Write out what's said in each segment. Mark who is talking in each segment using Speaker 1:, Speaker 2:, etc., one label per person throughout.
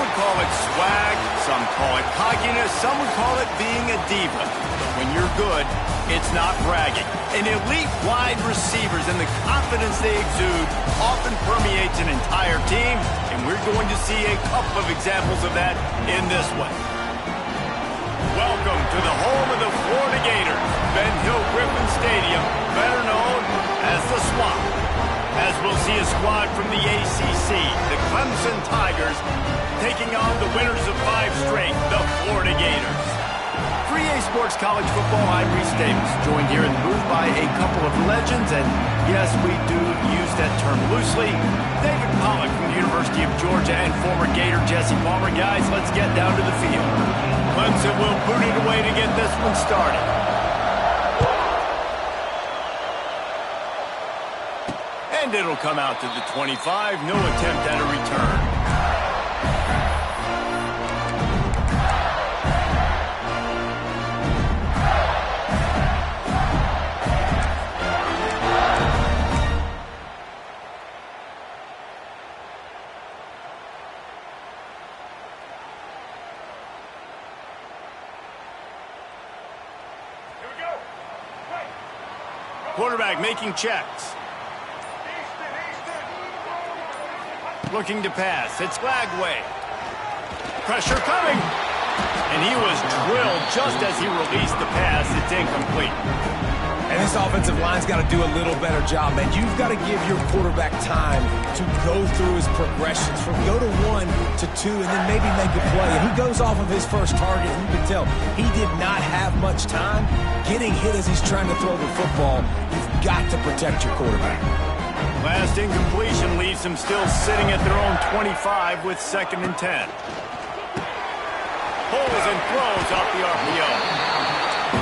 Speaker 1: would call it swag, some call it cockiness, some would call it being a diva. But when you're good, it's not bragging. And elite wide receivers and the confidence they exude often permeates an entire team, and we're going to see a couple of examples of that in this one. Welcome to the home of the Florida Gators, Ben Hill Griffin Stadium, better known as the Swamp. As we'll see a squad from the ACC, the Clemson Tigers, taking on the winners of 5 straight, the Florida Gators. For EA Sports College Football, I'm Reese Davis, joined here in the booth by a couple of legends, and yes, we do use that term loosely. David Pollack from the University of Georgia and former Gator Jesse Palmer. Guys, let's get down to the field. Clemson will boot it away to get this one started. And it'll come out to the 25. No attempt at a return. Quarterback making checks. Looking to pass. It's Lagway. Pressure coming. And he was drilled just as he released the pass. It's incomplete.
Speaker 2: And this offensive line's got to do a little better job, man. You've got to give your quarterback time to go through his progressions from go to 1 to 2 and then maybe make a play. And he goes off of his first target, and you can tell he did not have much time getting hit as he's trying to throw the football. You've got to protect your quarterback.
Speaker 1: Last incompletion leaves them still sitting at their own 25 with 2nd and 10. Pulls and throws off the RPO.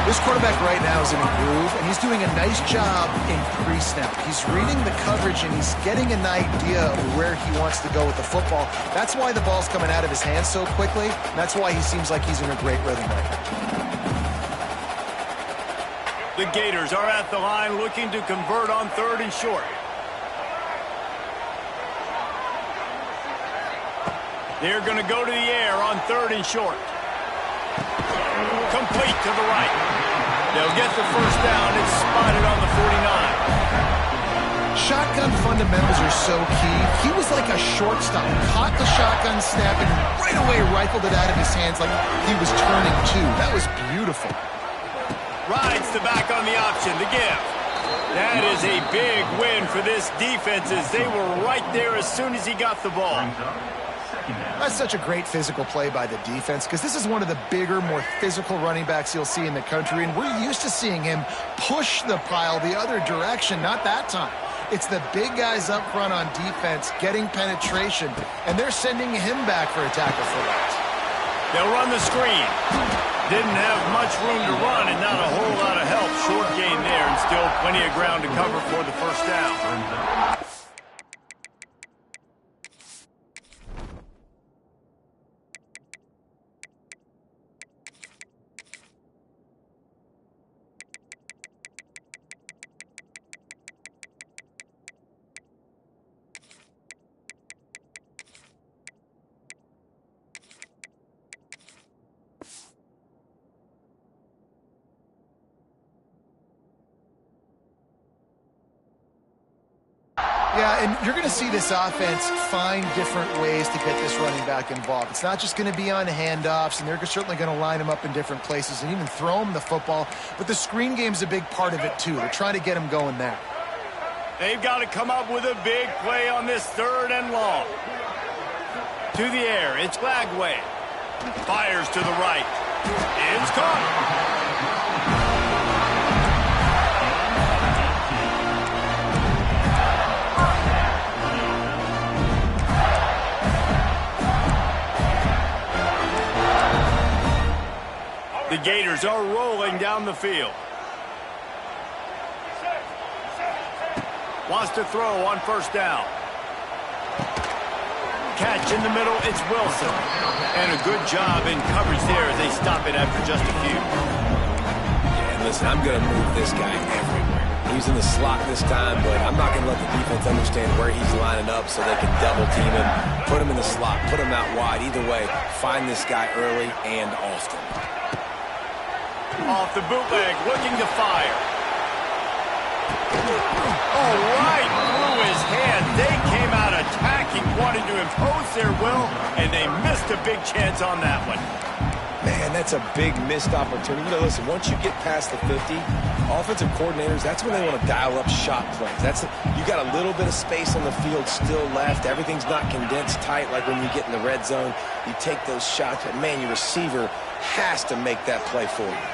Speaker 3: This quarterback right now is in a groove, and he's doing a nice job in pre-snap. He's reading the coverage, and he's getting an idea of where he wants to go with the football. That's why the ball's coming out of his hands so quickly, and that's why he seems like he's in a great rhythm right now.
Speaker 1: The Gators are at the line looking to convert on 3rd and short. They're going to go to the air on 3rd and short. Complete to the right. They'll get the first down. It's spotted on the 49.
Speaker 3: Shotgun fundamentals are so key. He was like a shortstop. Caught the shotgun snap and right away rifled it out of his hands like he was turning 2. That was beautiful.
Speaker 1: Rides the back on the option. The give. That is a big win for this defense as they were right there as soon as he got the ball.
Speaker 3: That's such a great physical play by the defense because this is one of the bigger, more physical running backs you'll see in the country, and we're used to seeing him push the pile the other direction. Not that time. It's the big guys up front on defense getting penetration, and they're sending him back for a tackle for that.
Speaker 1: They'll run the screen. Didn't have much room to run and not a whole lot of help. Short gain there and still plenty of ground to cover for the first down.
Speaker 3: Yeah, and you're going to see this offense find different ways to get this running back involved. It's not just going to be on handoffs, and they're certainly going to line him up in different places and even throw him the football. But the screen game's a big part of it, too. They're trying to get him going there.
Speaker 1: They've got to come up with a big play on this 3rd and long. To the air, it's Lagway. Fires to the right. It's caught. The Gators are rolling down the field. Wants to throw on 1st down. Catch in the middle, it's Wilson. And a good job in coverage there as they stop it after just a few.
Speaker 2: Yeah, and listen, I'm going to move this guy everywhere. He He's in the slot this time, but I'm not going to let the defense understand where he's lining up so they can double team him, put him in the slot, put him out wide. Either way, find this guy early and often.
Speaker 1: Off the bootleg, looking to fire. Oh, right through his hand. They came out attacking, wanted to impose their will, and they missed a big chance on that one.
Speaker 2: Man, that's a big missed opportunity. You know, listen, once you get past the 50, offensive coordinators, that's when they want to dial up shot plays. You got a little bit of space on the field still left. Everything's not condensed tight like when you get in the red zone. You take those shots, but man, your receiver has to make that play for you.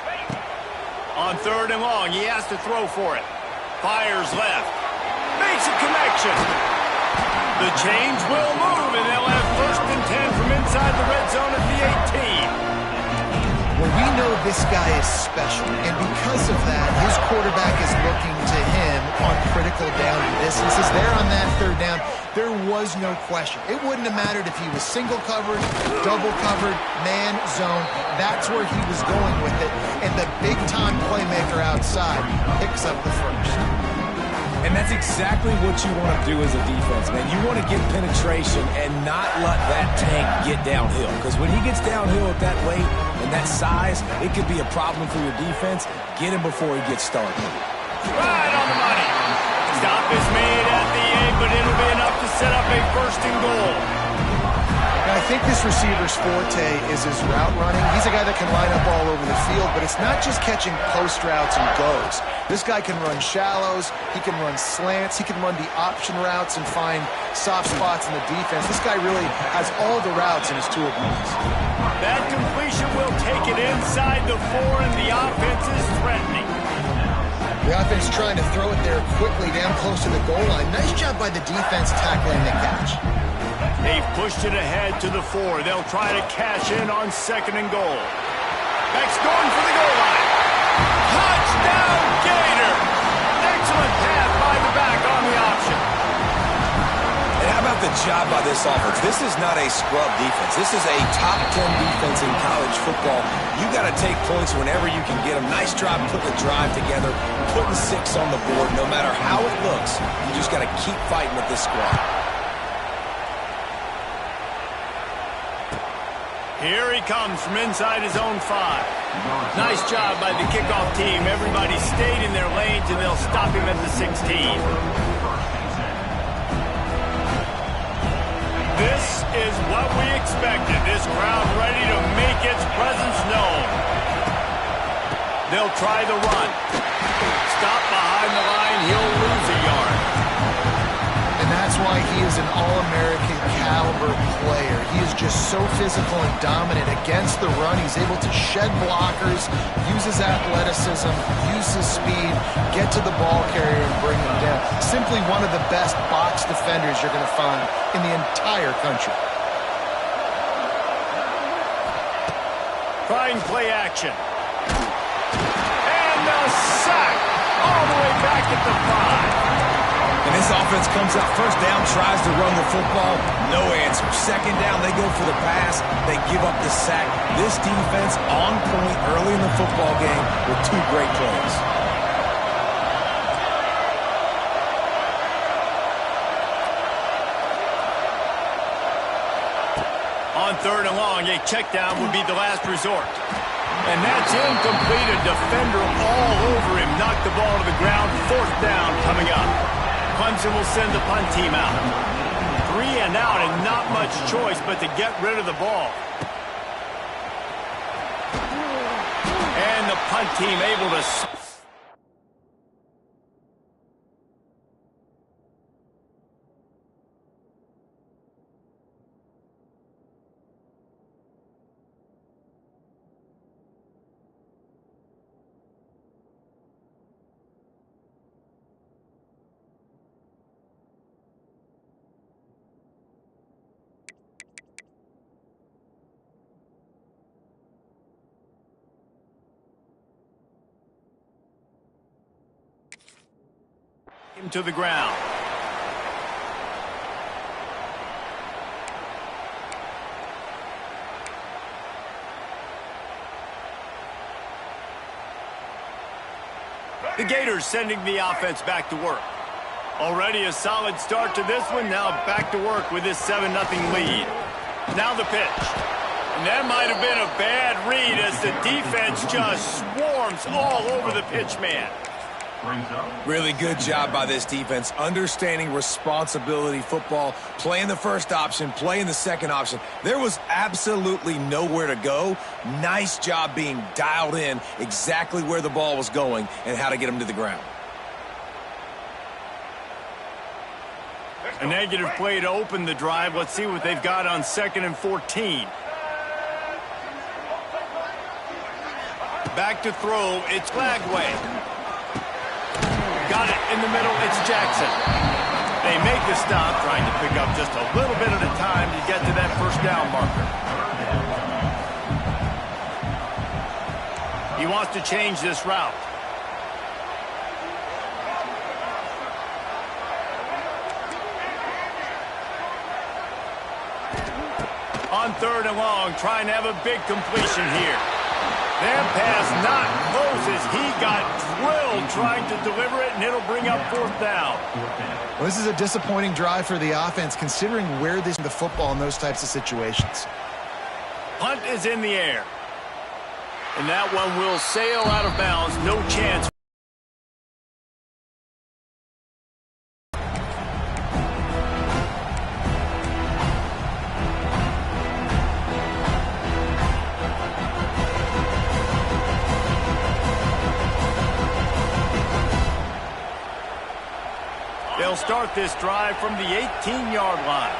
Speaker 1: On 3rd and long, he has to throw for it. Fires left. Makes a connection. The change will move, and they'll have 1st and 10 from inside the red zone at the 18.
Speaker 3: Well, we know this guy is special, and because of that, his quarterback is looking to him on critical down distances. There on that 3rd down, there was no question. It wouldn't have mattered if he was single covered, double covered, man, zone. That's where he was going with it, and the big-time playmaker outside picks up the 1st.
Speaker 2: And that's exactly what you want to do as a defense, man. You want to get penetration and not let that tank get downhill. Because when he gets downhill at that weight and that size, it could be a problem for your defense. Get him before he gets started.
Speaker 1: Right on the money. Stop is made at the 8, but it'll be enough to set up a 1st and goal.
Speaker 3: Now, I think this receiver's forte is his route running. He's a guy that can line up all over the field, but it's not just catching post routes and goes. This guy can run shallows, he can run slants, he can run the option routes and find soft spots in the defense. This guy really has all the routes in his toolbox.
Speaker 1: That completion will take it inside the 4, and the offense is threatening.
Speaker 3: The offense trying to throw it there quickly down close to the goal line. Nice job by the defense tackling the catch.
Speaker 1: They've pushed it ahead to the 4. They'll try to cash in on 2nd and goal. Beck's going for the goal line. Touchdown, Gator! Excellent pass by the back on the option.
Speaker 2: And how about the job by this offense? This is not a scrub defense. This is a top 10 defense in college football. You got to take points whenever you can get them. Nice job putting the drive together, putting 6 on the board. No matter how it looks, you just got to keep fighting with this squad.
Speaker 1: Here he comes from inside his own 5. Nice job by the kickoff team. Everybody stayed in their lanes, and they'll stop him at the 16. This is what we expected. This crowd ready to make its presence known. They'll try the run. Stop behind the line. He'll lose a yard.
Speaker 3: And that's why he is an All-American caliber player. He is just so physical and dominant against the run. He's able to shed blockers, use his athleticism, use his speed, get to the ball carrier and bring him down. Simply one of the best box defenders you're going to find in the entire country.
Speaker 1: Trying play action. And the sack all the way back at the 5.
Speaker 2: And this offense comes out 1st down, tries to run the football, no answer. 2nd down, they go for the pass, they give up the sack. This defense on point early in the football game with 2 great plays.
Speaker 1: On 3rd and long, a check down would be the last resort. And that's incomplete. A defender all over him. Knocked the ball to the ground. 4th down coming up. Clemson will send the punt team out. 3 and out, and not much choice but to get rid of the ball. And the punt team able to... him to the ground. The Gators sending the offense back to work. Already a solid start to this one. Now back to work with this 7-0 lead. Now the pitch. And that might have been a bad read as the defense just swarms all over the pitch man.
Speaker 2: Really good job by this defense, understanding responsibility football, playing the first option, playing the second option. There was absolutely nowhere to go. Nice job being dialed in exactly where the ball was going and how to get him to the ground.
Speaker 1: A negative play to open the drive. Let's see what they've got on 2nd and 14. Back to throw. It's Lagway. Got it in the middle. It's Jackson. They make the stop, trying to pick up just a little bit at a time to get to that first down marker. He wants to change this route. On 3rd and long, trying to have a big completion here. That pass not close as he got drilled trying to deliver it, and it'll bring up 4th down.
Speaker 3: Well, this is a disappointing drive for the offense, considering where this the football in those types of situations.
Speaker 1: Punt is in the air. And that one will sail out of bounds. No chance. They'll start this drive from the 18-yard line.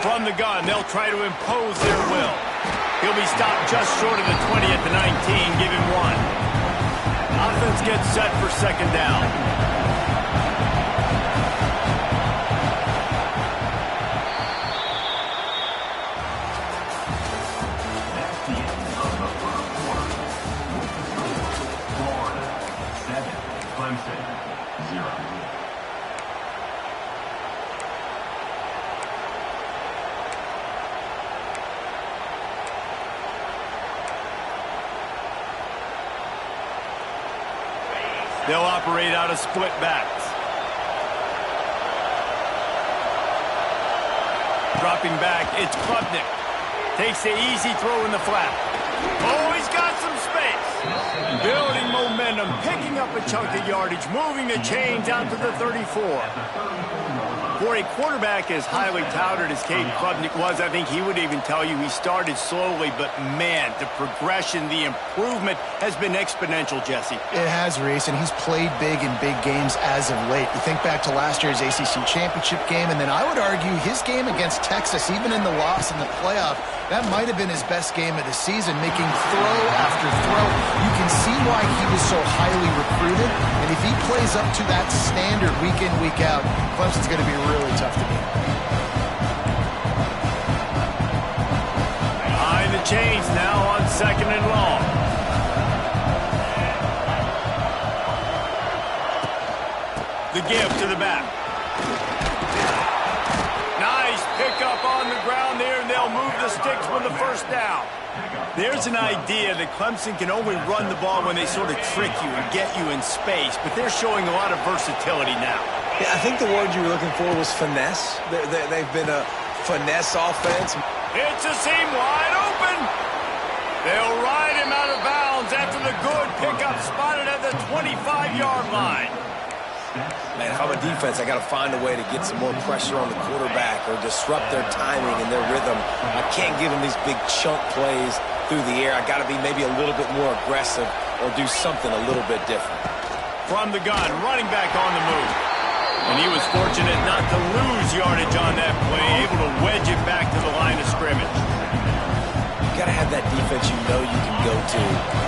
Speaker 1: From the gun, they'll try to impose their will. He'll be stopped just short of the 20 at the 19. Give him 1. Offense gets set for 2nd down.
Speaker 4: Clemson, 0.
Speaker 1: They'll operate out of split backs. Dropping back, it's Klubnik. Takes the easy throw in the flat. Oh, he's got some space. Building momentum, picking up a chunk of yardage, moving the chains out to the 34. For a quarterback as highly touted as Cade Klubnik was, I think he would even tell you he started slowly, but man, the progression, the improvement has been exponential, Jesse.
Speaker 3: It has, Reese, and he's played big in big games as of late. You think back to last year's ACC championship game, and then I would argue his game against Texas, even in the loss in the playoff, that might have been his best game of the season, making throw after throw. You can see why he was so highly recruited, and if he plays up to that standard week in, week out, Clemson's going to be really tough to beat.
Speaker 1: Behind the chains now on 2nd and long. The give to the back. Nice pickup on the ground there, and they'll move the sticks with the first down. There's an idea that Clemson can only run the ball when they sort of trick you and get you in space, but they're showing a lot of versatility now.
Speaker 2: Yeah, I think the word you were looking for was finesse. They've been a finesse offense.
Speaker 1: It's a seam wide open. They'll ride him out of bounds after the good pickup spotted at the 25-yard line.
Speaker 2: Man, if I'm a defense, I got to find a way to get some more pressure on the quarterback or disrupt their timing and their rhythm. I can't give them these big chunk plays through the air. I got to be maybe a little bit more aggressive or do something a little bit different.
Speaker 1: From the gun, running back on the move. And he was fortunate not to lose yardage on that play, able to wedge it back to the line of scrimmage.
Speaker 2: You got to have that defense you know you can go to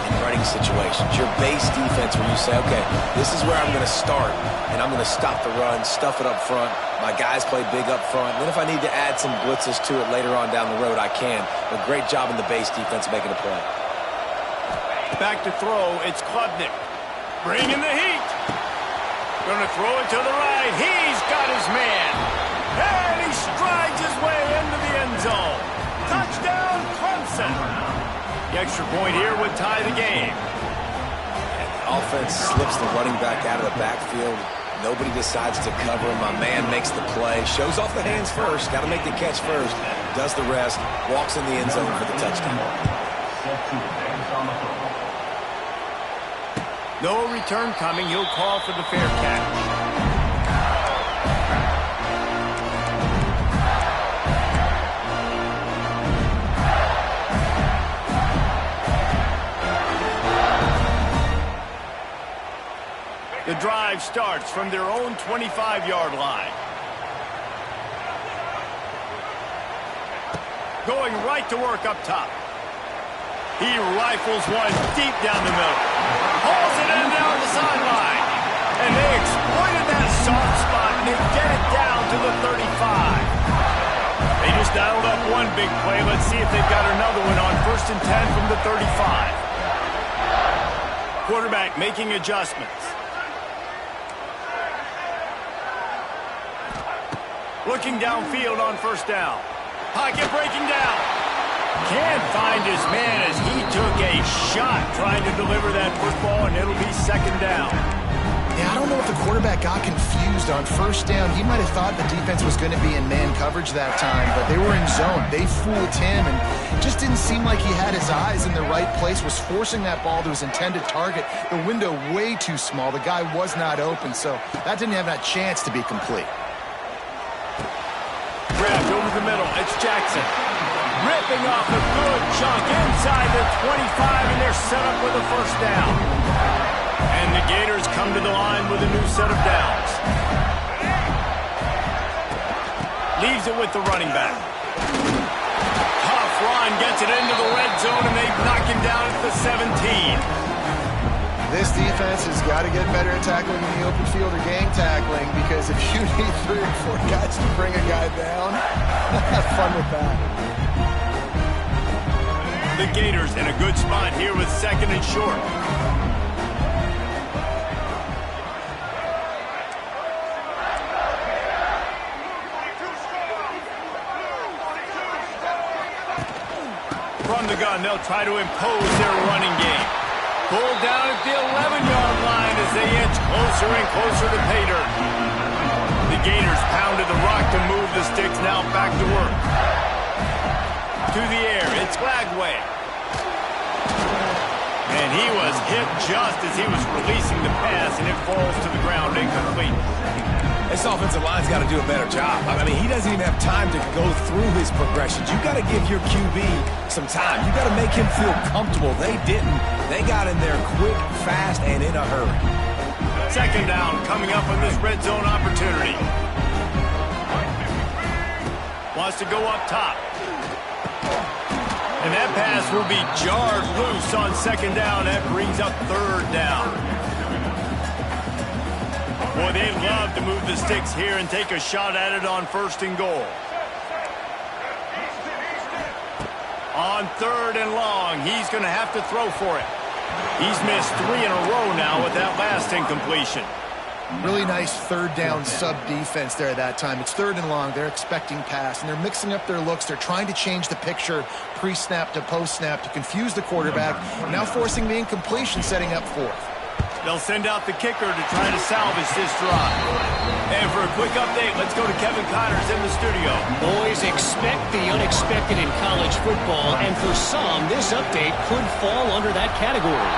Speaker 2: in running situations. Your base defense where you say, okay, this is where I'm going to start, and I'm going to stop the run, stuff it up front. My guys play big up front. And then if I need to add some blitzes to it later on down the road, I can. But great job in the base defense making a play.
Speaker 1: Back to throw, it's Klubnik. Bringing the heat. Going to throw it to the right. He's got his man. And he strides his way into the end zone. Touchdown, Clemson. The extra point here would tie the game.
Speaker 2: And the offense slips the running back out of the backfield. Nobody decides to cover him. My man makes the play. Shows off the hands first. Got to make the catch first. Does the rest. Walks in the end zone for the touchdown.
Speaker 1: No return coming. He'll call for the fair catch. The drive starts from their own 25-yard line. Going right to work up top. He rifles one deep down the middle. Hauls it in down the sideline. And they exploited that soft spot, and they get it down to the 35. They just dialed up one big play. Let's see if they've got another one on 1st and 10 from the 35. Quarterback making adjustments. Looking downfield on 1st down. Pocket breaking down. Can't find his man as he took a shot trying to deliver that football, and it'll be 2nd down.
Speaker 3: Yeah, I don't know if the quarterback got confused on 1st down. He might have thought the defense was going to be in man coverage that time, but they were in zone. They fooled him, and just didn't seem like he had his eyes in the right place, was forcing that ball to his intended target. The window way too small. The guy was not open, so that didn't have that chance to be complete.
Speaker 1: Grabbed over the middle. It's Jackson. Ripping off a good chunk inside the 25, and they're set up with a 1st down. And the Gators come to the line with a new set of downs. Leaves it with the running back. Tough run, gets it into the red zone, and they knock him down at the 17.
Speaker 3: This defense has got to get better at tackling in the open field or gang tackling, because if you need 3 or 4 guys to bring a guy down, have fun with that.
Speaker 1: The Gators in a good spot here with 2nd and short. From the gun, they'll try to impose their running game. Pulled down at the 11-yard line as they inch closer and closer to pay dirt. The Gators pounded the rock to move the sticks, now back to work. To the air, it's Glagway. And he was hit just as he was releasing the pass, and it falls to the ground incomplete.
Speaker 2: This offensive line's got to do a better job. I mean, he doesn't even have time to go through his progressions. You got to give your QB some time. You got to make him feel comfortable. They didn't. They got in there quick, fast, and in a hurry.
Speaker 1: 2nd down coming up on this red zone opportunity. Wants to go up top. And that pass will be jarred loose on 2nd down. That brings up 3rd down. Boy, they love to move the sticks here and take a shot at it on 1st and goal. On 3rd and long, he's going to have to throw for it. He's missed 3 in a row now with that last incompletion.
Speaker 3: Really nice 3rd down sub-defense there at that time. It's 3rd and long. They're expecting pass, and they're mixing up their looks. They're trying to change the picture pre-snap to post-snap to confuse the quarterback, now forcing the incompletion, setting up 4th.
Speaker 1: They'll send out the kicker to try to salvage this drive. And for a quick update, let's go to Kevin Connors in the studio.
Speaker 4: Boys, expect the unexpected in college football, and for some, this update could fall under that category.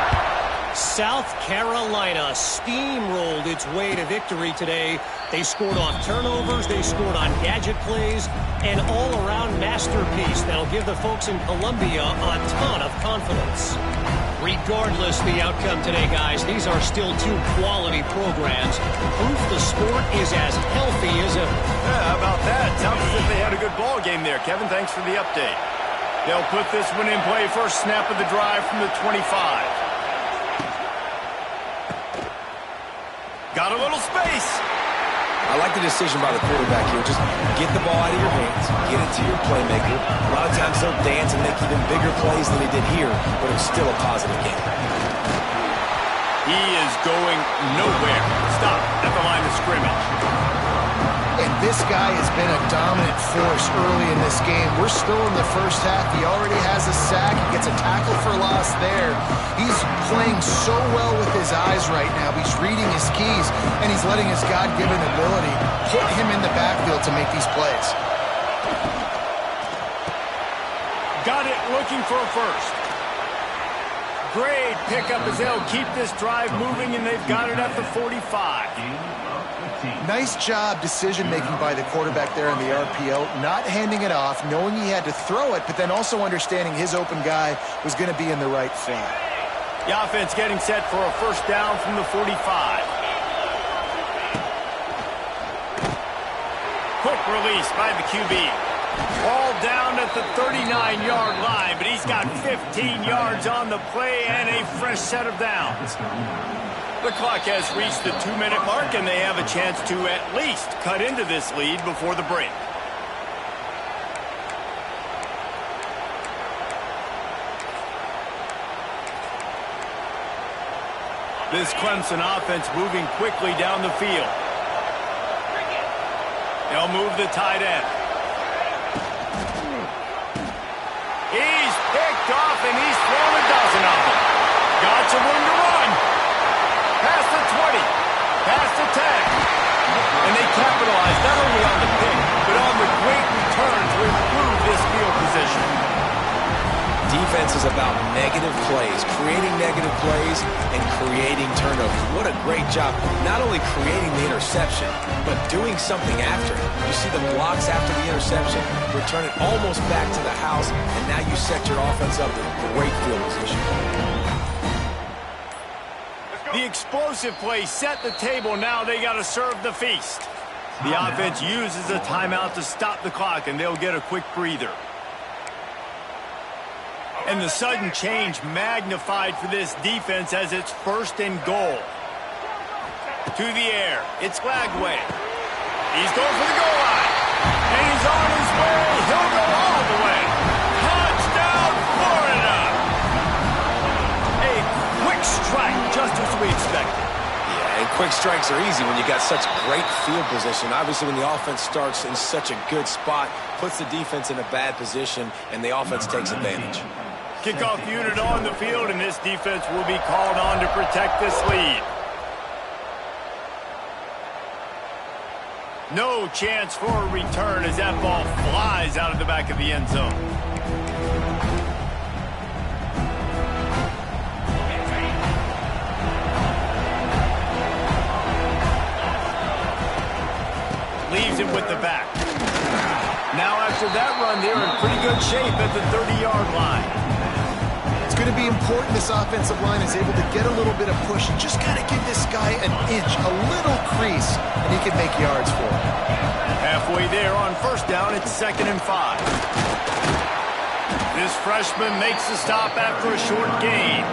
Speaker 4: South Carolina steamrolled its way to victory today. They scored off turnovers, they scored on gadget plays, an all-around masterpiece that'll give the folks in Columbia a ton of confidence. Regardless the outcome today, guys, these are still 2 quality programs. Proof the sport is as healthy as ever.
Speaker 1: Yeah, how about that? Sounds as if they had a good ball game there. Kevin, thanks for the update. They'll put this one in play. First snap of the drive from the 25. Got a little space.
Speaker 2: I like the decision by the quarterback here. Just get the ball out of your hands, get it to your playmaker. A lot of times they'll dance and make even bigger plays than they did here, but it's still a positive game.
Speaker 1: He is going nowhere. Stop at the line of scrimmage.
Speaker 3: And this guy has been a dominant force early in this game. We're still in the first half. He already has a sack. He gets a tackle for loss there. He's playing so well with his eyes right now. He's reading his keys, and he's letting his God-given ability put him in the backfield to make these plays.
Speaker 1: Got it, looking for a first. Great pickup as they'll keep this drive moving, and they've got it at the 45.
Speaker 3: Nice job decision-making by the quarterback there in the RPO, not handing it off, knowing he had to throw it, but then also understanding his open guy was going to be in the right front.
Speaker 1: The offense getting set for a first down from the 45. Quick release by the QB. Ball down at the 39-yard line, but he's got 15 yards on the play and a fresh set of downs. The clock has reached the 2-minute mark, and they have a chance to at least cut into this lead before the break. This Clemson offense moving quickly down the field. They'll move the tight end. He's picked off, and he's thrown a dozen of them. Got some room to run. Past the 20. Past the 10. And they capitalize not only on the pick, but on the great return to improve this field position.
Speaker 2: Defense is about negative plays, creating negative plays, and creating turnovers. What a great job, not only creating the interception, but doing something after it. You see the blocks after the interception, return it almost back to the house, and now you set your offense up in great field position.
Speaker 1: The explosive play set the table. Now they got to serve the feast. The offense uses a timeout to stop the clock, and they'll get a quick breather. And the sudden change magnified for this defense as it's first and goal. To the air. It's Lagway. He's going for the goal line. And he's on his way. He'll go all the way. Touchdown, Florida. A quick strike, just as we expected.
Speaker 2: Yeah, and quick strikes are easy when you got such great field position. Obviously, when the offense starts in such a good spot, puts the defense in a bad position, and the offense takes advantage.
Speaker 1: Kickoff unit on the field, and this defense will be called on to protect this lead. No chance for a return as that ball flies out of the back of the end zone. Leaves it with the back. Now after that run, they're in pretty good shape at the 30-yard line.
Speaker 3: It's going to be important this offensive line is able to get a little bit of push and just kind of give this guy an inch, a little crease, and he can make yards for it.
Speaker 1: Halfway there on first down, it's 2nd and 5. This freshman makes the stop after a short gain.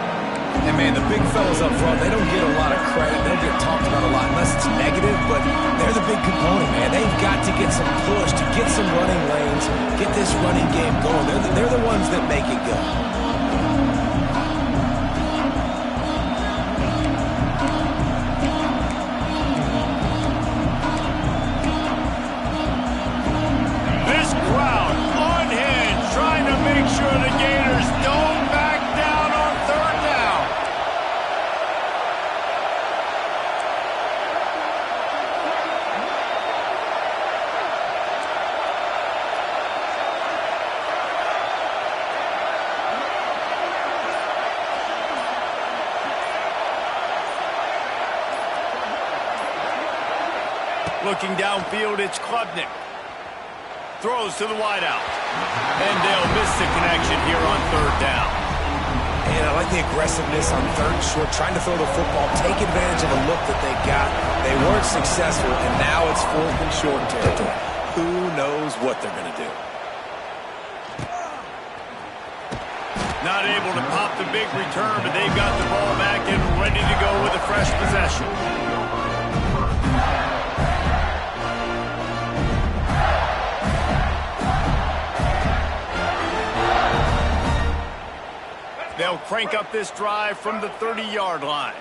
Speaker 2: And, man, the big fellas up front, they don't get a lot of credit. They don't get talked about a lot unless it's negative, but they're the big component, man. They've got to get some push, to get some running lanes, get this running game going. They're the ones that make it go.
Speaker 1: This crowd unhinged, trying to make sure the Gators don't back down on 3rd down. Looking downfield, it's Klubnik. Throws to the wideout. And they'll miss the connection here on 3rd down.
Speaker 2: And I like the aggressiveness on 3rd and short, trying to throw the football, take advantage of the look that they got. They weren't successful, and now it's 4th and short territory. Who knows what they're going to do?
Speaker 1: Not able to pop the big return, but they've got the ball back and ready to go with a fresh possession. They'll crank up this drive from the 30-yard line.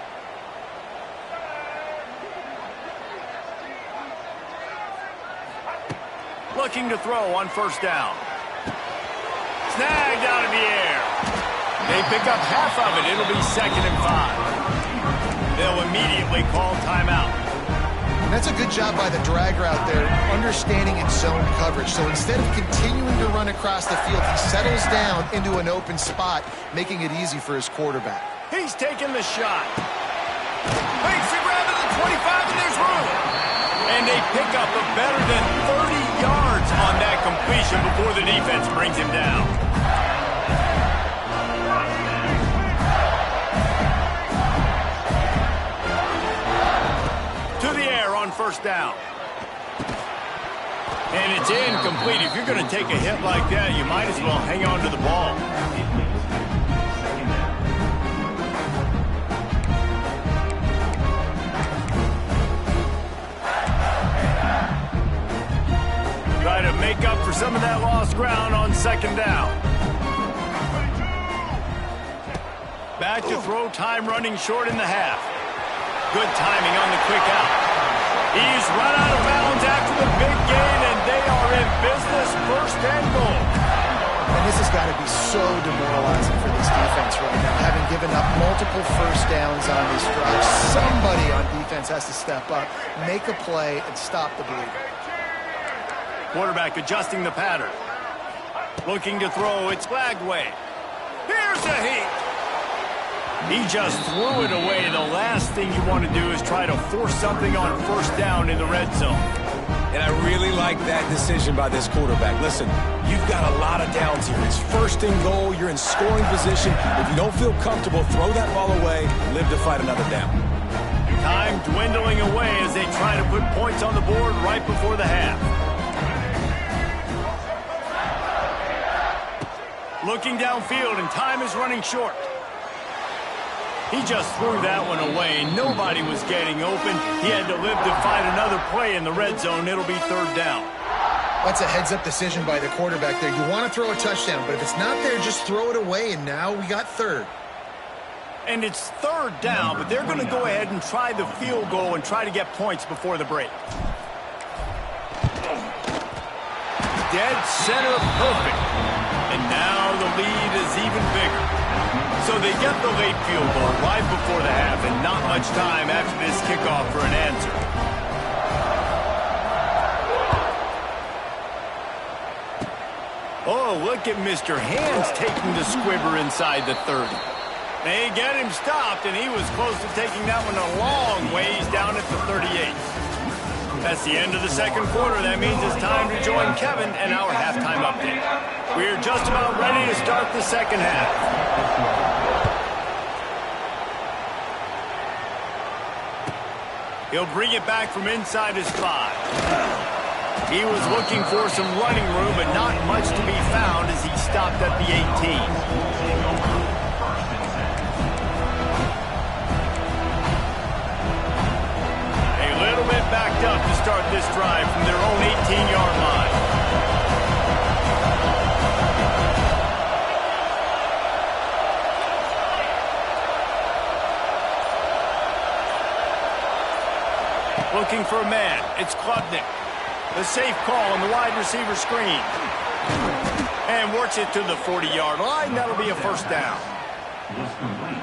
Speaker 1: looking to throw on first down. Snagged out of the air. They pick up half of it. It'll be 2nd and 5. They'll immediately call timeout.
Speaker 3: And that's a good job by the drag route there, understanding its zone coverage. So instead of continuing to run across the field, he settles down into an open spot, making it easy for his quarterback.
Speaker 1: He's taking the shot. Makes the grab at the 25, and there's room. And they pick up a better than 30 yards on that completion before the defense brings him down. To the air on first down. And it's incomplete. If you're going to take a hit like that, you might as well hang on to the ball. Try to make up for some of that lost ground on 2nd down. Back to throw, time running short in the half. Good timing on the quick out. He's run out of bounds after the big gain, and they are in business, 1st and goal.
Speaker 3: And this has got to be so demoralizing for this defense right now, having given up multiple first downs on this drive. Somebody on defense has to step up, make a play, and stop the bleeding.
Speaker 1: Quarterback adjusting the pattern. Looking to throw, it's Flagway. Here's a heat. He just threw it away. The last thing you want to do is try to force something on first down in the red zone.
Speaker 2: And I really like that decision by this quarterback. Listen, you've got a lot of downs here. It's 1st and goal. You're in scoring position. If you don't feel comfortable, throw that ball away. Live to fight another down.
Speaker 1: Time dwindling away as they try to put points on the board right before the half. Looking downfield, and time is running short. He just threw that one away. Nobody was getting open. He had to live to fight another play in the red zone. It'll be 3rd down.
Speaker 3: That's a heads-up decision by the quarterback there. You want to throw a touchdown, but if it's not there, just throw it away, and now we got 3rd.
Speaker 1: And it's 3rd down, but they're going to go ahead and try the field goal and try to get points before the break. Dead center perfect. And now the lead is even bigger. So they get the late field goal right before the half, and not much time after this kickoff for an answer. Oh, look at Mr. Hands taking the squibber inside the 30. They get him stopped, and he was close to taking that one a long ways down at the 38. That's the end of the 2nd quarter. That means it's time to join Kevin and our halftime update. We're just about ready to start the 2nd half. He'll bring it back from inside his 5. He was looking for some running room, but not much to be found as he stopped at the 18. Backed up to start this drive from their own 18-yard line. Looking for a man. It's Klubnik. The safe call on the wide receiver screen. And works it to the 40-yard line. That'll be a 1st down.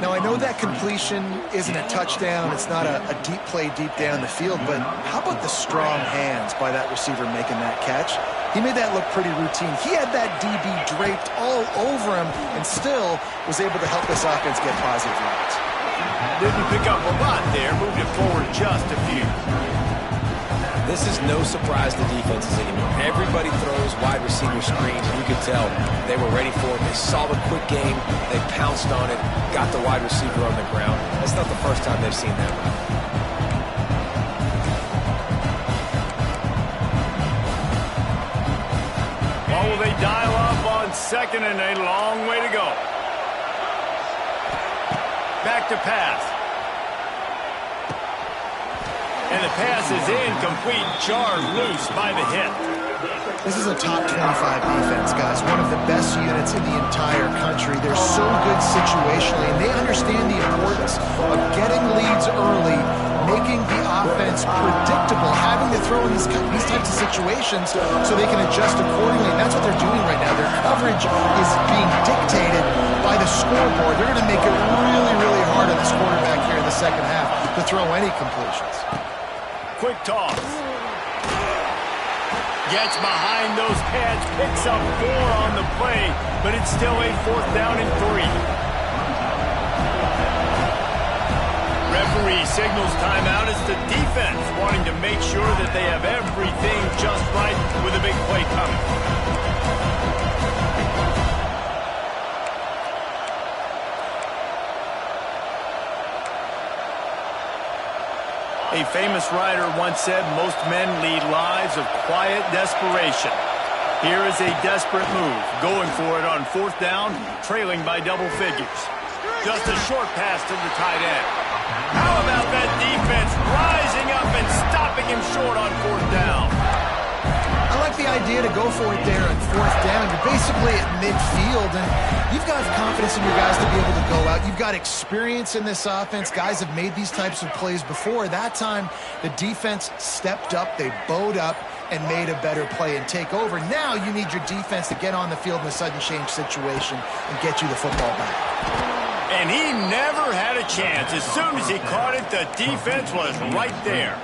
Speaker 3: Now, I know that completion isn't a touchdown. It's not a deep play deep down the field, but how about the strong hands by that receiver making that catch? He made that look pretty routine. He had that DB draped all over him and still was able to help this offense get positive yards.
Speaker 1: Didn't pick up a lot there, moved it forward just a few.
Speaker 2: This is no surprise to defenses anymore. Everybody throws wide receiver screens. You could tell they were ready for it. They saw the quick game. They pounced on it, got the wide receiver on the ground. That's not the first time they've seen that route.
Speaker 1: Well, will they dial up on 2nd and a long way to go? Back to pass. And the pass is incomplete, jarred loose by the hit.
Speaker 3: This is a top 25 defense, guys. One of the best units in the entire country. They're so good situationally, and they understand the importance of getting leads early, making the offense predictable, having to throw in these types of situations so they can adjust accordingly. And that's what they're doing right now. Their coverage is being dictated by the scoreboard. They're going to make it really, really hard on this quarterback here in the second half to throw any completions.
Speaker 1: Quick toss. Gets behind those pads, picks up 4 on the play, but it's still a 4th down and 3. Referee signals timeout as the defense wanting to make sure that they have everything just right with a big play coming. A famous writer once said most men lead lives of quiet desperation. Here is a desperate move, going for it on 4th down, trailing by double figures. Just a short pass to the tight end. How about that defense rising up and stopping him short on 4th down?
Speaker 3: I like the idea to go for it there on 4th down. You're basically at midfield, and you've got confidence in your guys to be able to go out. You've got experience in this offense. Guys have made these types of plays before. That time, the defense stepped up, they bowed up, and made a better play and take over. Now you need your defense to get on the field in a sudden change situation and get you the football back.
Speaker 1: And he never had a chance. As soon as he caught it, the defense was right there.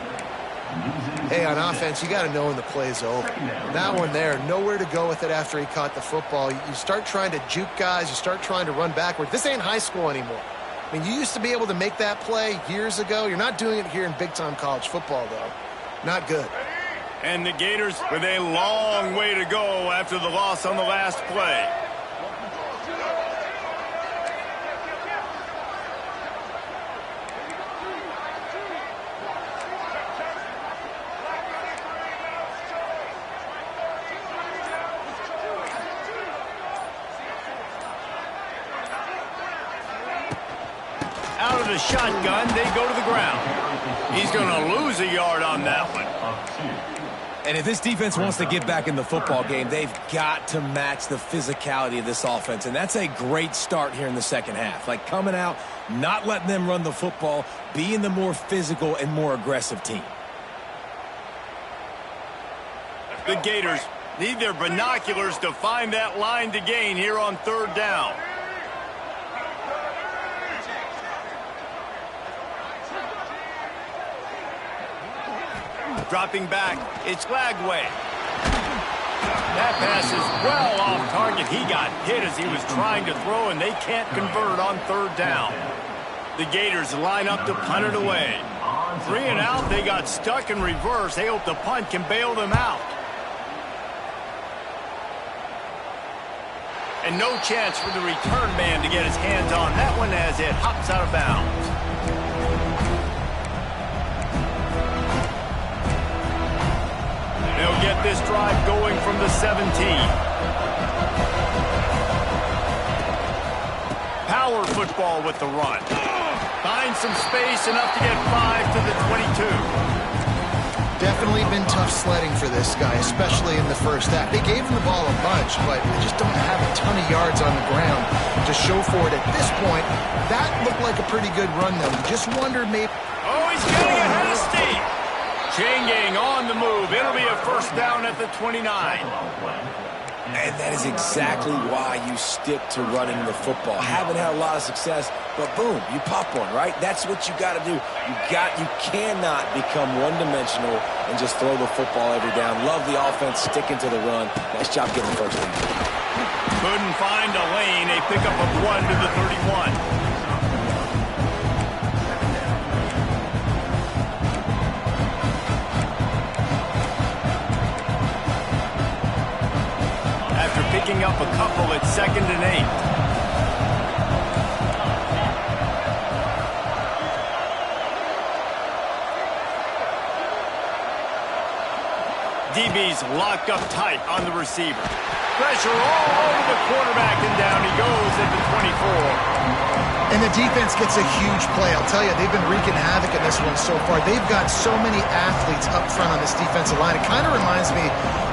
Speaker 3: Hey, on offense, you got to know when the play's over. That one there, nowhere to go with it after he caught the football. You start trying to juke guys. You start trying to run backward. This ain't high school anymore. I mean, you used to be able to make that play years ago. You're not doing it here in big-time college football, though. Not good.
Speaker 1: And the Gators with a long way to go after the loss on the last play. Out of the shotgun, they go to the ground. He's going to lose a yard on that one.
Speaker 2: And if this defense wants to get back in the football game, they've got to match the physicality of this offense. And that's a great start here in the second half. Like coming out, not letting them run the football, being the more physical and more aggressive team.
Speaker 1: The Gators need their binoculars to find that line to gain here on 3rd down. Dropping back, it's Lagway. That pass is well off target. He got hit as he was trying to throw, and they can't convert on 3rd down. The Gators line up to punt it away. 3 and out, they got stuck in reverse. They hope the punt can bail them out. And no chance for the return man to get his hands on that one as it hops out of bounds. They'll get this drive going from the 17. Power football with the run. Finds some space, enough to get 5 to the 22.
Speaker 3: Definitely been tough sledding for this guy, especially in the first half. They gave him the ball a bunch, but they just don't have a ton of yards on the ground to show for it at this point. That looked like a pretty good run, though. You just wondered maybe...
Speaker 1: Oh, he's getting ahead of steam. Chain gang on the move. It'll be a 1st down at the 29.
Speaker 2: And that is exactly why you stick to running the football. Haven't had a lot of success, but boom, you pop one, right? That's what you got to do. You cannot become one-dimensional and just throw the football every down. Love the offense sticking to the run. Nice job getting the 1st down.
Speaker 1: Couldn't find a lane. A pickup of 1 to the 31. Picking up a couple at 2nd and 8. DB's locked up tight on the receiver. Pressure all over the quarterback, and down he goes at the 24.
Speaker 3: And the defense gets a huge play. I'll tell you, they've been wreaking havoc in this one so far. They've got so many athletes up front on this defensive line. It kind of reminds me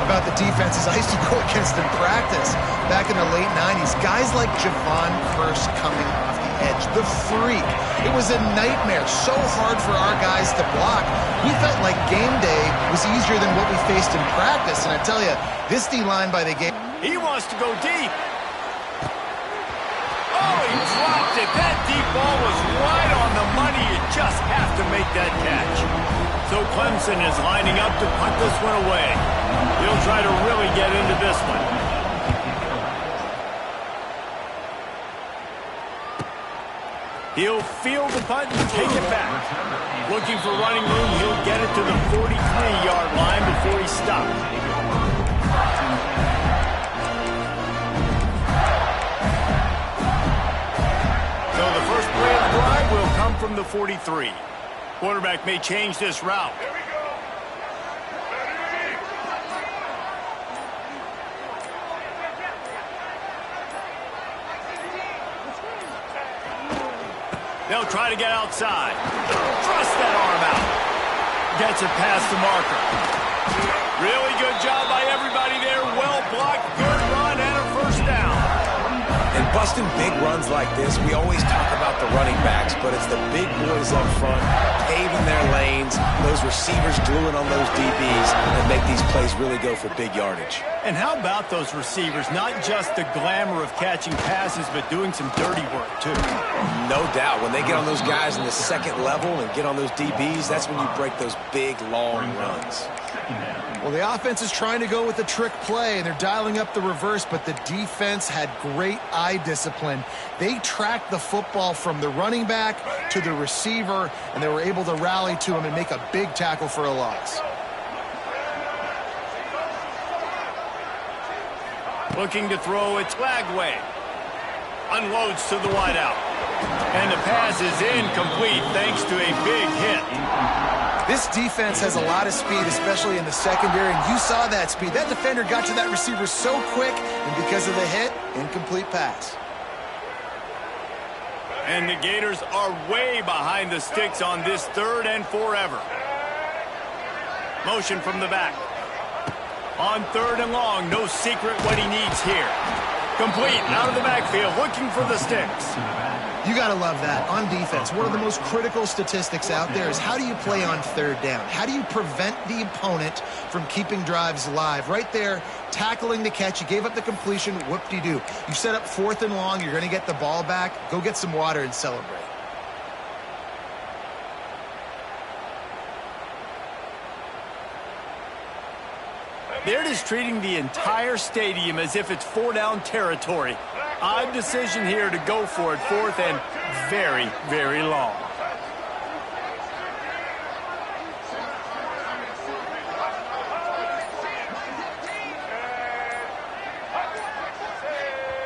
Speaker 3: about the defenses I used to go against in practice back in the late 90s. Guys like Javon Curse coming off the edge, the freak. It was a nightmare. So hard for our guys to block. We felt like game day was easier than what we faced in practice. And I tell you, this D-line by the game.
Speaker 1: He wants to go deep. Oh, he dropped it. That deep ball was right on the money. You just have to make that catch. So Clemson is lining up to punt this one away. He'll try to really get into this one. He'll field the punt and take it back. Looking for running room, he'll get it to the 43-yard line before he stops. So the first play of the drive will come from the 43. Quarterback may change this route. They'll try to get outside. Thrust that arm out. Gets it past the marker. Really good job by everybody there. Well blocked, good run, and a first down.
Speaker 2: And busting big runs like this, we always talk about the running backs, but it's the big boys up front, paving their lanes, those receivers gluing on those DBs, and make these plays really go for big yardage.
Speaker 1: And how about those receivers? Not just the glamour of catching passes, but doing some dirty work, too.
Speaker 2: No doubt. When they get on those guys in the second level and get on those DBs, that's when you break those big, long runs.
Speaker 3: Well, the offense is trying to go with a trick play, and they're dialing up the reverse, but the defense had great eye discipline. They tracked the football from the running back to the receiver, and they were able to rally to him and make a big tackle for a loss.
Speaker 1: Looking to throw it Lagway. Unloads to the wideout. And the pass is incomplete thanks to a big hit.
Speaker 3: This defense has a lot of speed, especially in the secondary, and you saw that speed. That defender got to that receiver so quick, and because of the hit, incomplete pass.
Speaker 1: And the Gators are way behind the sticks on this third and forever. Motion from the back. On third and long, no secret what he needs here. Complete, out of the backfield, looking for the sticks.
Speaker 3: You got to love that. On defense, one of the most critical statistics out there is how do you play on third down? How do you prevent the opponent from keeping drives alive? Right there, tackling the catch. You gave up the completion. Whoop-de-doo. You set up fourth and long. You're going to get the ball back. Go get some water and celebrate.
Speaker 1: They're just treating the entire stadium as if it's four-down territory. Odd decision here to go for it, fourth and very, very long.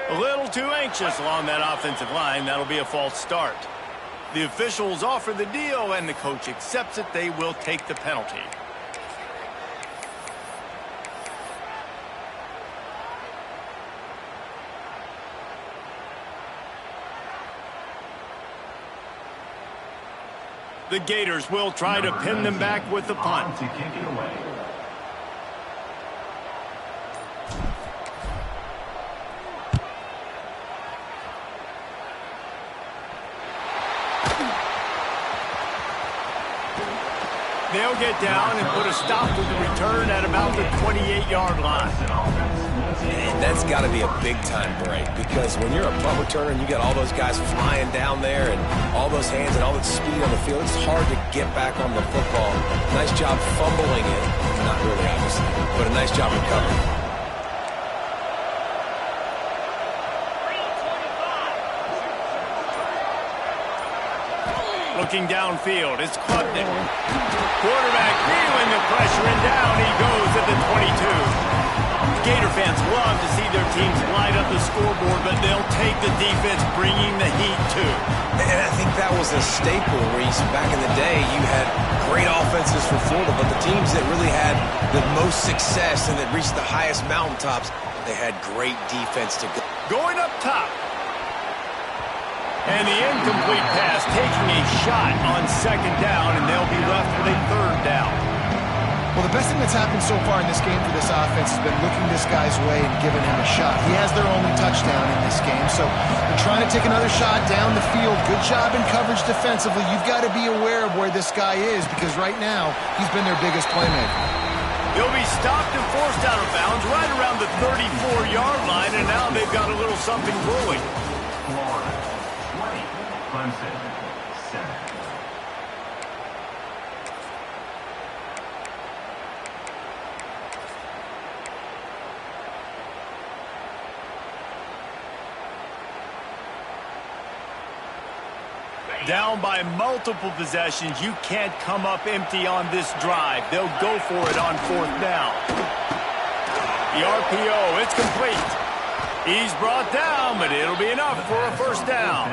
Speaker 1: A little too anxious along that offensive line. That'll be a false start. The officials offer the deal, and the coach accepts it. They will take the penalty. The Gators will try to pin them back with the punt. They'll get down and put a stop to the return at about the 28-yard line.
Speaker 2: And that's got to be a big-time break, because when you're a punt returner and you got all those guys flying down there and all those hands and all that speed on the field, it's hard to get back on the football. Nice job fumbling it. Not really, obviously, but a nice job recovering.
Speaker 1: Looking downfield, it's Klubnik. Quarterback feeling the pressure, and down he goes at the 22. Gator fans love to see their teams light up the scoreboard, but they'll take the defense bringing the heat too.
Speaker 2: And I think that was a staple where back in the day you had great offenses for Florida, but the teams that really had the most success and that reached the highest mountaintops, they had great defense to go.
Speaker 1: Going up top. And the incomplete pass taking a shot on second down, and they'll be left with a third down.
Speaker 3: Well, the best thing that's happened so far in this game for this offense has been looking this guy's way and giving him a shot. He has their only touchdown in this game, so they're trying to take another shot down the field. Good job in coverage defensively. You've got to be aware of where this guy is because right now he's been their biggest playmaker.
Speaker 1: He'll be stopped and forced out of bounds right around the 34-yard line, and now they've got a little something brewing.
Speaker 5: Clemson, 7.
Speaker 1: Down by multiple possessions. You can't come up empty on this drive. They'll go for it on fourth down. The RPO, it's complete. He's brought down, but it'll be enough for a first down.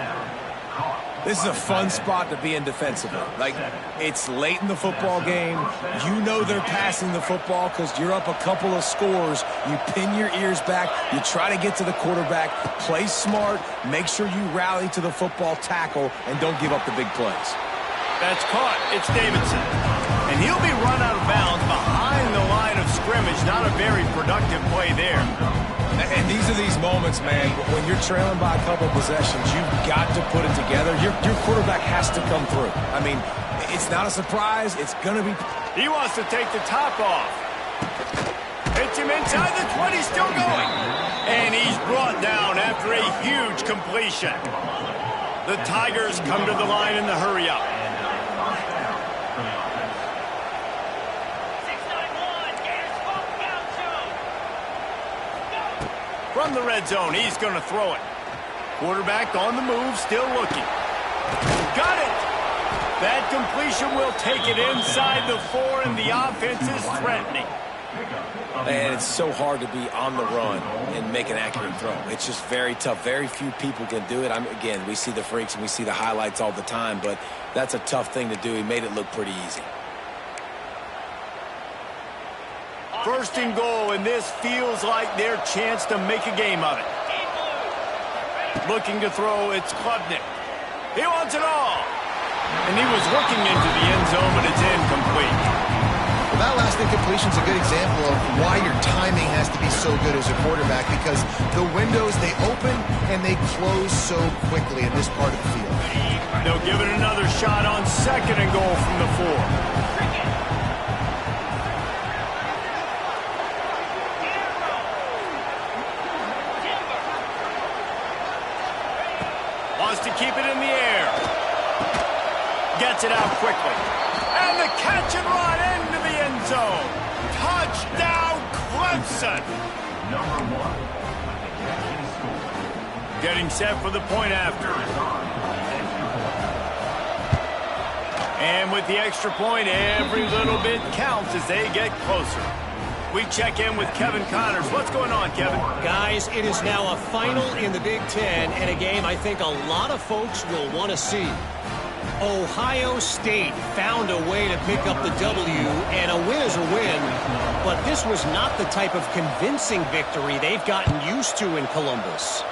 Speaker 2: This is a fun spot to be in defensively. Like, it's late in the football game. You know they're passing the football because you're up a couple of scores. You pin your ears back. You try to get to the quarterback. Play smart. Make sure you rally to the football tackle and don't give up the big plays.
Speaker 1: That's caught. It's Davidson. And he'll be run out of bounds behind the line of scrimmage. Not a very productive play there.
Speaker 2: And these are these moments, man, when you're trailing by a couple of possessions, you've got to put it together. Your quarterback has to come through. I mean, it's not a surprise. It's going to be...
Speaker 1: He wants to take the top off. Hits him inside the 20, still going. And he's brought down after a huge completion. The Tigers come to the line in the hurry-up. From the red zone, he's going to throw it. Quarterback on the move, still looking. Got it! That completion will take it inside the 4, and the offense is threatening.
Speaker 2: And it's so hard to be on the run and make an accurate throw. It's just very tough. Very few people can do it. Again, we see the freaks and we see the highlights all the time, but that's a tough thing to do. He made it look pretty easy.
Speaker 1: First and goal, and this feels like their chance to make a game of it. Looking to throw, it's Klubnik. He wants it all. And he was looking into the end zone, but it's incomplete.
Speaker 3: Well, that last incompletion is a good example of why your timing has to be so good as a quarterback because the windows, they open and they close so quickly in this part of the field.
Speaker 1: They'll give it another shot on second and goal from the 4. Wants to keep it in the air. Gets it out quickly. And the catch and run into the end zone. Touchdown, Clemson.
Speaker 5: Number 1.
Speaker 1: Getting set for the point after. And with the extra point, every little bit counts as they get closer. We check in with Kevin Connors. What's going on, Kevin?
Speaker 4: Guys, it is now a final in the Big Ten and a game I think a lot of folks will want to see. Ohio State found a way to pick up the W, and a win is a win, but this was not the type of convincing victory they've gotten used to in Columbus.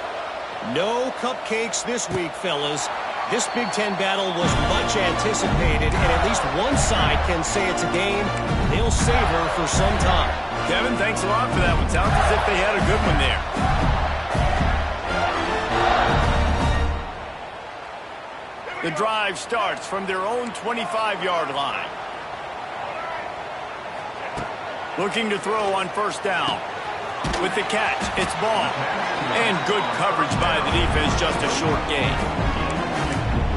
Speaker 4: No cupcakes this week, fellas. This Big Ten battle was much anticipated, and at least one side can say it's a game they'll savor for some time.
Speaker 1: Kevin, thanks a lot for that one. Sounds as if they had a good one there. The drive starts from their own 25-yard line. Looking to throw on first down. With the catch, it's Ball. And good coverage by the defense, just a short gain.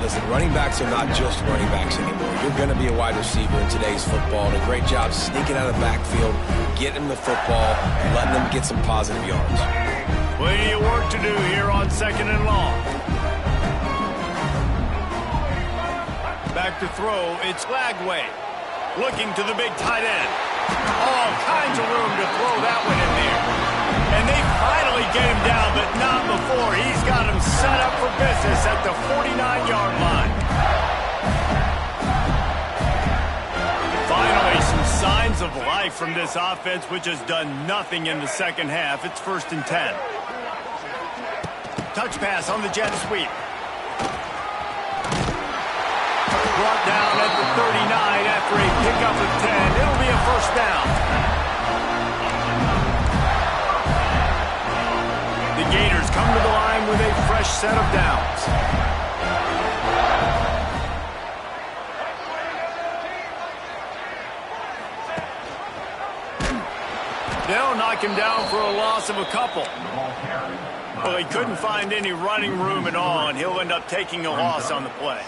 Speaker 2: Listen, running backs are not just running backs anymore. You're going to be a wide receiver in today's football. And a great job sneaking out of the backfield, getting the football, and letting them get some positive yards.
Speaker 1: Plenty of work to do here on second and long. Back to throw, it's Lagway. Looking to the big tight end. All kinds of room to throw that one in there. And they finally get him down, but not before. He's got him set up for business at the 49-yard line. Finally, some signs of life from this offense, which has done nothing in the second half. It's 1st and 10. Touch pass on the jet sweep. Brought down at the 39 after a pickup of 10. It'll be a first down. The Gators come to the line with a fresh set of downs. They'll knock him down for a loss of a couple. Well, he couldn't find any running room at all, and he'll end up taking a loss on the play.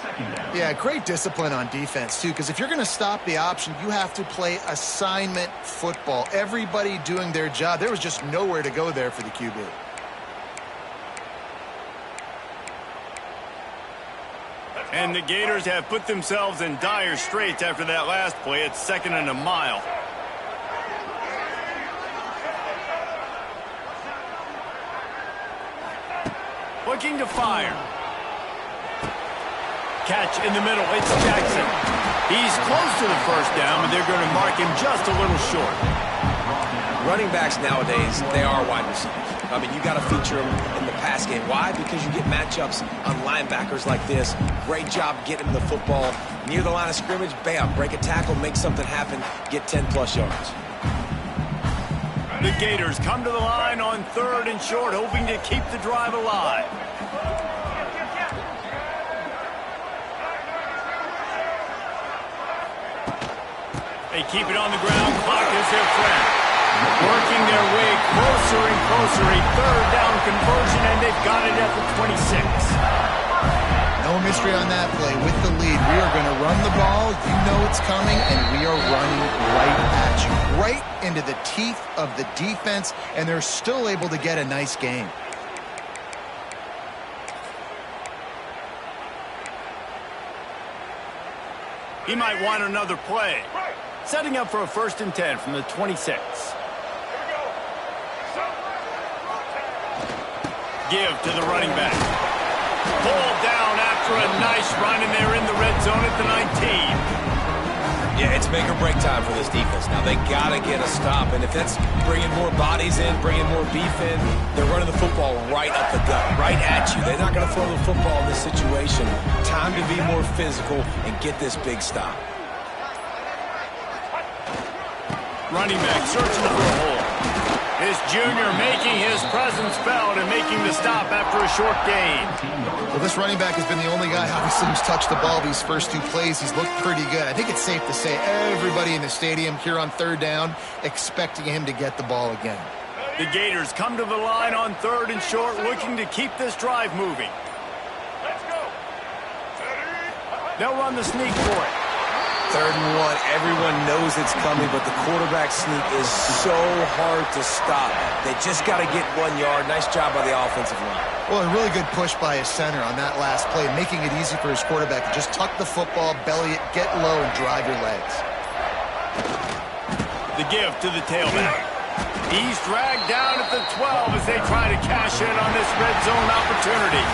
Speaker 3: Yeah, great discipline on defense, too, because if you're going to stop the option, you have to play assignment football. Everybody doing their job. There was just nowhere to go there for the QB.
Speaker 1: And the Gators have put themselves in dire straits after that last play. It's 2nd and a mile. Looking to fire. Catch in the middle. It's Jackson. He's close to the first down, but they're going to mark him just a little short.
Speaker 2: Running backs nowadays, they are wide receivers. I mean, you got to feature them in the pass game. Why? Because you get matchups on linebackers like this. Great job getting the football near the line of scrimmage. Bam, break a tackle, make something happen, get 10-plus yards.
Speaker 1: The Gators come to the line on 3rd and short, hoping to keep the drive alive. They keep it on the ground. Clock is their friend. Working their way closer and closer. A 3rd down conversion, and they've got it at the 26.
Speaker 3: No mystery on that play. With the lead, we are going to run the ball. You know it's coming, and we are running right at you. Right into the teeth of the defense, and they're still able to get a nice game.
Speaker 1: He might want another play. Setting up for a 1st and 10 from the 26. Give to the running back. Pulled down after a nice run, and they're in the red zone at the 19.
Speaker 2: Yeah, it's make or break time for this defense. Now, they got to get a stop, and if that's bringing more bodies in, bringing more beef in, they're running the football right up the gut, right at you. They're not going to throw the football in this situation. Time to be more physical and get this big stop.
Speaker 1: Running back searching for a hole. This junior making his presence felt and making the stop after a short gain.
Speaker 3: Well, this running back has been the only guy, obviously, who's touched the ball these first 2 plays. He's looked pretty good. I think it's safe to say everybody in the stadium here on 3rd down expecting him to get the ball again.
Speaker 1: The Gators come to the line on 3rd and short, looking to keep this drive moving. They'll run the sneak for it.
Speaker 2: 3rd and 1, everyone knows it's coming, but the quarterback sneak is so hard to stop. They just got to get 1 yard. Nice job by the offensive line.
Speaker 3: Well, a really good push by his center on that last play, making it easy for his quarterback to just tuck the football, belly it, get low, and drive your legs.
Speaker 1: The give to the tailback. He's dragged down at the 12 as they try to cash in on this red zone opportunity.